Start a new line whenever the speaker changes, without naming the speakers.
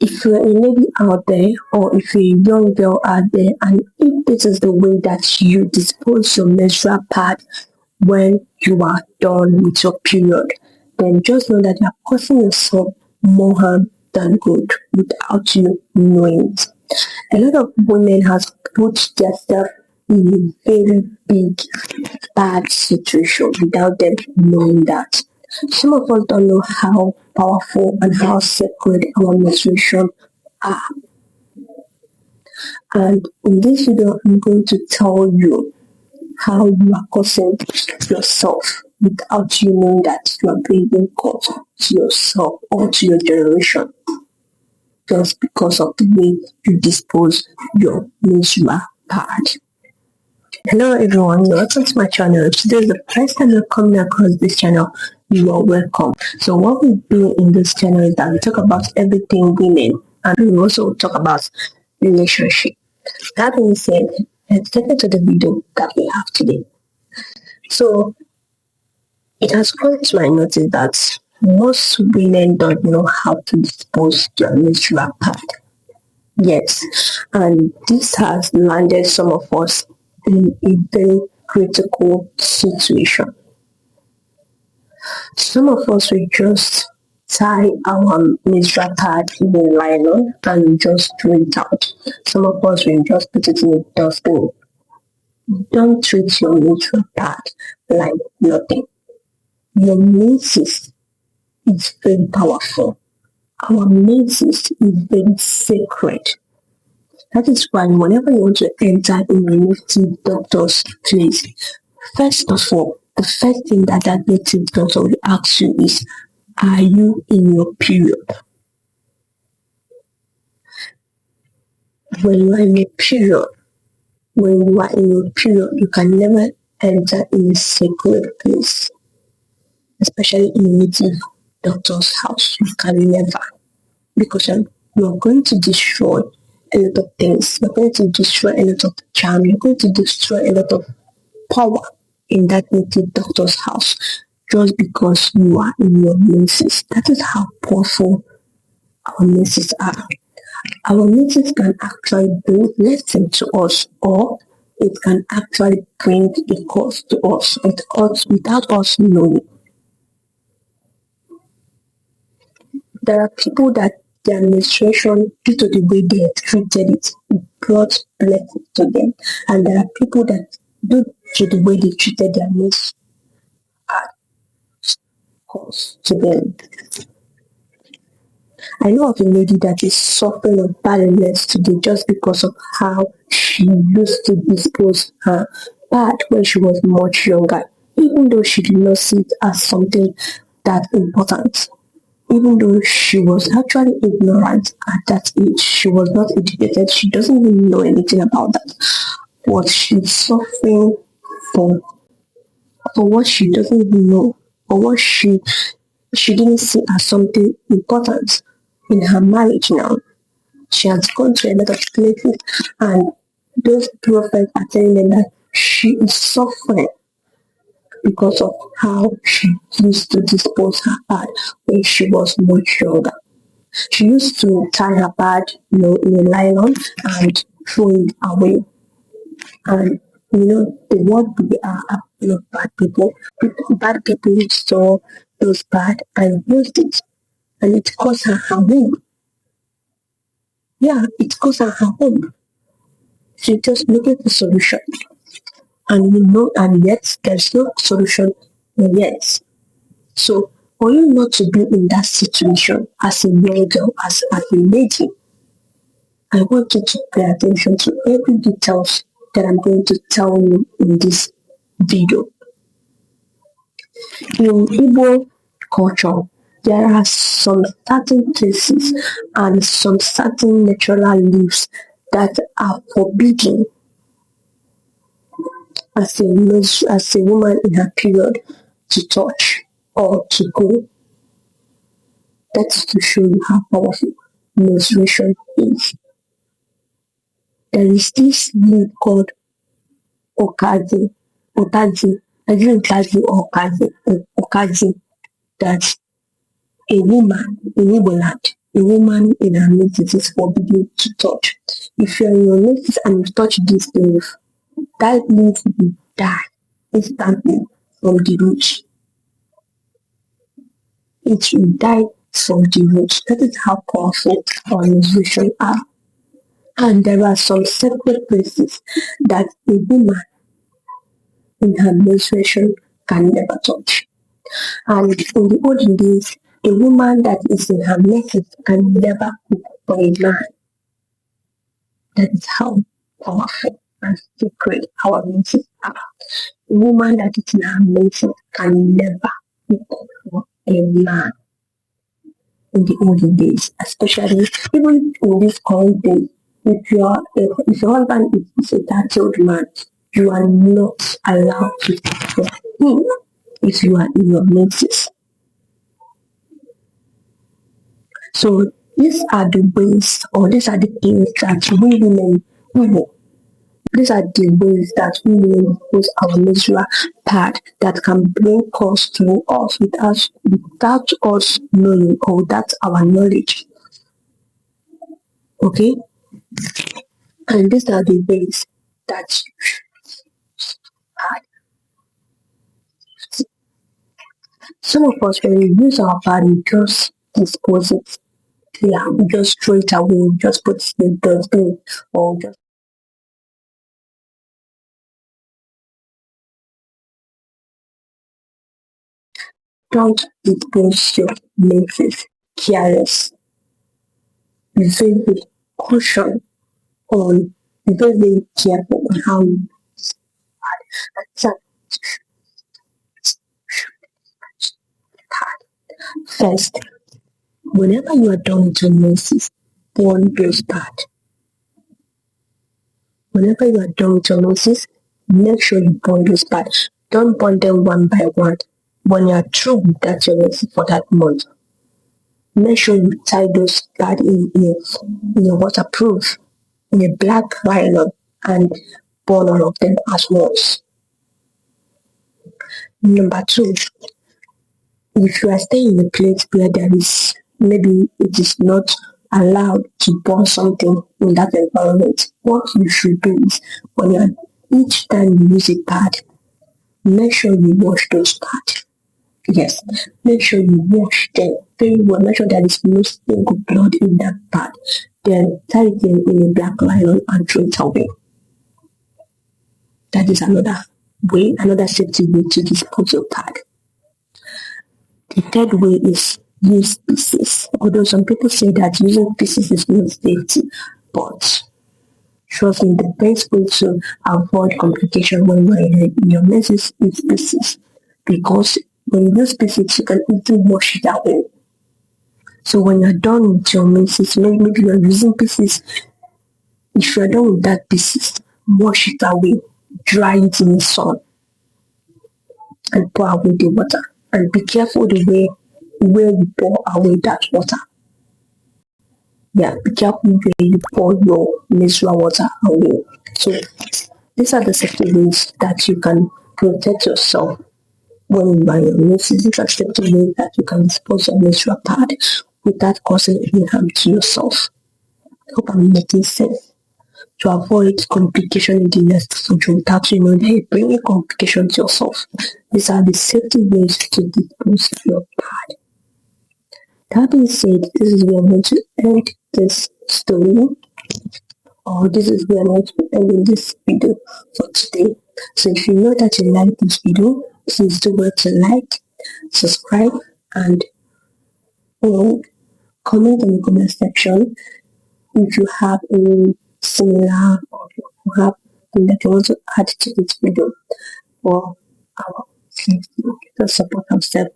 if you're a lady out there or if you're a young girl out there and if this is the way that you dispose your menstrual pad when you are done with your period, then just know that you're causing yourself more harm than good without you knowing it. A lot of women has put themselves in a very big bad situation without them knowing that. Some of us don't know how powerful and how sacred our menstruation are. And in this video, I'm going to tell you how you are causing yourself without you knowing that you are bringing cause to yourself or to your generation just because of the way you dispose your menstrual pad. Hello everyone, welcome to my channel. If this is the first time you're coming across this channel, you are welcome. So what we do in this channel is that we talk about everything women and we also talk about relationship. That being said, let's get into the video that we have today. So it has come to my notice that most women don't know how to dispose their menstrual pad. Yes, and this has landed some of us in a very critical situation. Some of us will just tie our menstrual pad in a nylon and just throw it out. Some of us will just put it in a dustbin. Don't treat your menstrual pad like nothing. Your menses is very powerful. Our menses is very sacred. That is why whenever you want to enter a native doctor's place, first of all, the first thing that native doctor will ask you is, are you in your period? When you are in your period, you can never enter in a sacred place, especially in a native doctor's house. You can never, because you are going to destroy a lot of things. You're going to destroy a lot of charm. You're going to destroy a lot of power in that native doctor's house just because you are in your menses. That is how powerful our menses are. Our menses can actually do blessing to us, or it can actually bring a cause to us without us knowing. There are people that their menstruation, due to the way they treated it, brought blessing to them. And there are people that, due to the way they treated their menstruation, cause to them. I know of a lady that is suffering of barrenness today just because of how she used to dispose her pad when she was much younger, even though she did not see it as something that important. Even though she was actually ignorant at that age, she was not educated, she doesn't even know anything about that. But she's suffering for what she doesn't even know, or what she didn't see as something important in her marriage now. She has gone to a lot of places and those prophets are telling them that she is suffering because of how she used to dispose her pad when she was much younger. She used to tie her pad, in a nylon and throw it away. And the word we are bad people. Bad people saw those bad and used it, and it caused her harm. Yeah, it caused her harm. She just needed a solution, and yet there's no solution yet. So for you not to be in that situation as a young girl, as a lady, I want you to pay attention to every details that I'm going to tell you in this video. In Igbo culture, there are some certain places and some certain natural leaves that are forbidden as a woman in her period to touch or to go. That's to show you how powerful menstruation is. There is this leaf called okazi, I didn't or okazi, that a woman in Igbo land A woman in her menses is forbidden to touch. If you're in your menses and you touch this leaf, that leaf will die instantly from the root. It will die from the root. That is how powerful our menstruation are. And there are some sacred places that a woman in her menstruation can never touch. And in the olden days, a woman that is in her menses can never cook for a man. That is how powerful and sacred our menses are. A woman that is in her menses can never cook for a man in the olden days, especially even in this current day. If your husband is a tattooed man, you are not allowed to cook for him if you are in your menses. So these are the ways, or these are the things that these are the ways that we women use our menstrual pad that can bring cause to us without us knowing or without our knowledge. Okay? And these are the ways that pad. Some of us, when we use our pad, we just dispose it. Yeah, we just throw it away, just put it in the dustbin, or just don't dispose your menses careless. Be very caution on, be very careful on how you pad. First, whenever you are done with your menses, burn those pads. Whenever you are done with your menses, make sure you burn those pads. Don't burn them one by one. When you are through with that your menses for that month, make sure you tie those pads in a waterproof, in a black nylon, and burn all of them at once. Number two, if you are staying in a place where there is, maybe it is not allowed to burn something in that environment, what you should do is each time you use a pad, make sure you wash those pads. Yes, make sure you wash them very well. Make sure there is no single blood in that pad. Then tie it in a black nylon and throw it away. That is another way, another safety way to dispose your pad. The third way is use pieces. Although some people say that using pieces is not safety, but trust me, the best way to avoid complication when you're in your menses is pieces. Because when you use pieces, you can easily wash it away. So when you're done with your menses, maybe you're using pieces. If you're done with that pieces, wash it away, dry it in the sun, and pour away the water. And be careful the way where you pour away that water. Yeah, be careful where you pour your menstrual water away. So these are the safety ways that you can protect yourself when you are in your menses. These are safety ways that you can dispose of menstrual pad without causing any harm to yourself. I hope I'm making sense. To avoid complication in the next surgery without you know that you're bringing complication to yourself. These are the safety ways to dispose of your pad. That being said, this is where I'm going to end this story, or this is where I'm going to end in this video for today. So if you know that you like this video, please do well to like, subscribe, and comment in the comment section if you have any similar, or if you have something that you want to add to this video for our safety to support ourselves